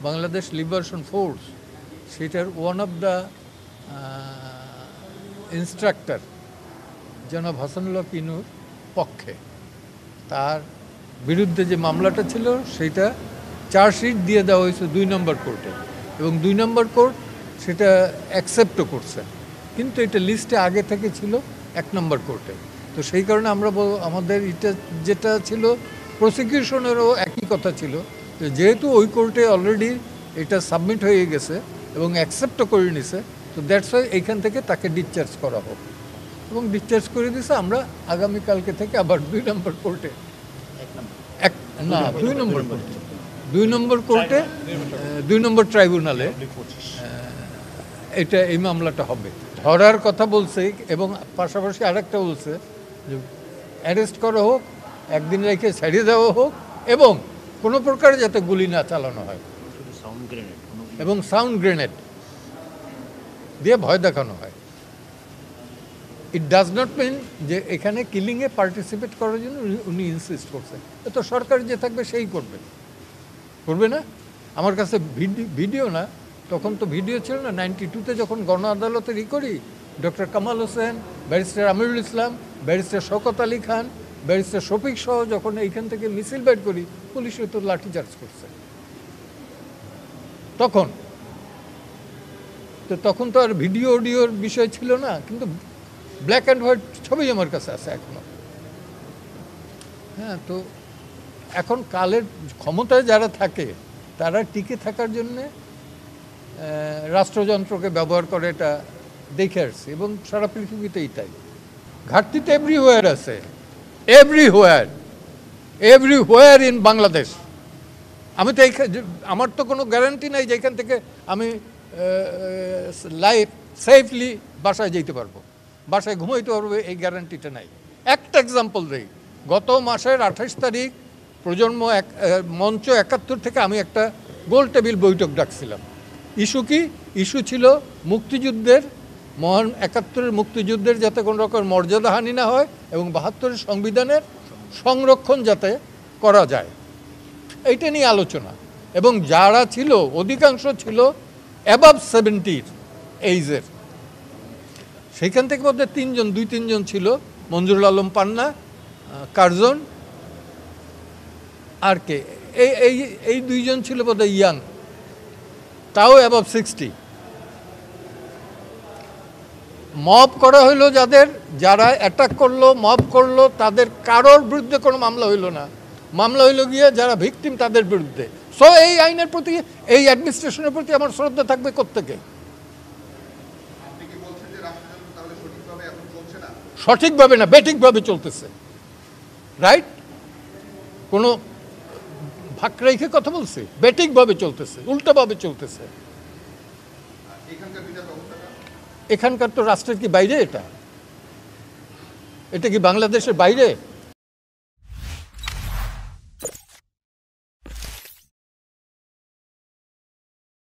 Bangladesh liberation force, সেটার one of the instructor জনাব হাসানুল্লাহ কিনুর পক্ষে তার বিরুদ্ধে যে মামলাটা ছিল সেটা চার্জশিট দিয়ে দেওয়া হয়েছে ২ নম্বর কোর্টে, এবং ২ নম্বর কোর্ট সেটা অ্যাকসেপ্টও করছে, কিন্তু এটা লিস্টে আগে থেকে ছিল ১ নম্বর কোর্টে। তো সেই কারণে আমরা আমাদের এটা যেটা ছিল প্রসিকিউশনেরও একই কথা ছিল, যেহেতু ওই কোর্টে অলরেডি এটা সাবমিট হয়ে গেছে এবং অ্যাকসেপ্টও করে নিছে, তো দ্যাটস ওয়াই এইখান থেকে তাকে ডিসচার্জ করা হোক, এবং ডিসচার্জ করে দিছে। আমরা আগামীকালকে থেকে আবার ২ নম্বর কোর্টে, না ২ নম্বর কোর্টে, ২ নম্বর কোর্টে, ২ নম্বর ট্রাইব্যুনালে এটা এই মামলাটা হবে। ধরার কথা বলছে, এবং পাশাপাশি আরেকটা বলছে যে অ্যারেস্ট করা হোক, একদিন রেখে ছাড়িয়ে দেওয়া হোক, এবং কোনো প্রকার যাতে গুলি না চালানো হয়, এবং সাউন্ড গ্রেনেড দিয়ে ভয় দেখানো হয়। ইট ডাজ নট মিন যে এখানে কিলিংয়ে পার্টিসিপেট করার জন্য উনি ইনসিস্ট করছে। তো সরকার যে থাকবে সেই করবে, করবে না? আমার কাছে ভিডিও না, তখন তো ভিডিও ছিল না, 92-তে যখন গণ আদালতে করি, doctor Kamal Hossain, barrister Amirul Islam, barrister Shawkat Ali Khan, barrister Shafiq সহ যখন এইখান থেকে মিছিল বের করি, পুলিশে তো লাঠিচার্জ করছে। তখন তো আর ভিডিও অডিওর বিষয় ছিল না, কিন্তু ব্ল্যাক অ্যান্ড হোয়াইট ছবি আমার কাছে আছে এখনো। হ্যাঁ, তো এখন কালের ক্ষমতায় যারা থাকে তারা টিকে থাকার জন্যে রাষ্ট্রযন্ত্রকে ব্যবহার করে, এটা দেখে আসছে, এবং সারা পৃথিবীতেই তাই। ঘাটতি তো এভরিহোয়ার আছে, এভরিহোয়ার ইন বাংলাদেশ। আমি তো আমার তো কোনো গ্যারান্টি নাই যে এখান থেকে আমি সেফলি বাসায় যেতে পারবো, বাসায় ঘুমাইতে পারবো, এই গ্যারান্টিটা নাই। একটা এক্সাম্পল দেই, গত মাসের 28 তারিখ প্রজন্ম মঞ্চ 71 থেকে আমি একটা গোল টেবিল বৈঠক ডাকছিলাম। ইস্যু কি? ইস্যু ছিল মুক্তিযুদ্ধের, মহান 71-এর মুক্তিযুদ্ধের যাতে কোনো রকম মর্যাদাহানি না হয়, এবং 72-এর সংবিধানের সংরক্ষণ যাতে করা যায়, এইটা নিয়ে আলোচনা। এবং যারা ছিল অধিকাংশ ছিল অ্যাবাভ 70 এইজের। সেইখান থেকে মধ্যে 2-3 জন ছিল, মঞ্জুরুল আলম পান্না, কার্জন, আর কে, এই 2 জন ছিল বোধহয় ইয়াং, তাও অ্যাবাভ 60। মব করা হইলো, যারা অ্যাটাক করলো, মব করলো, তাদের কারোর বিরুদ্ধে কোনো মামলা হইলো না, মামলা হইলো গিয়ে যারা ভিকটিম তাদের বিরুদ্ধে। সো এই আইনের প্রতি, এই অ্যাডমিনিস্ট্রেশনের প্রতি আমার শ্রদ্ধা থাকবে কোত্থেকে? সঠিকভাবে না, বেঠিকভাবে চলতেছে, রাইট? কোনো ভাগ রেখে কথা বলছি? বেঠিকভাবে চলতেছে, উল্টোভাবে চলতেছে। এখানকার তো রাষ্ট্রের কি বাইরে? এটা কি বাংলাদেশের বাইরে?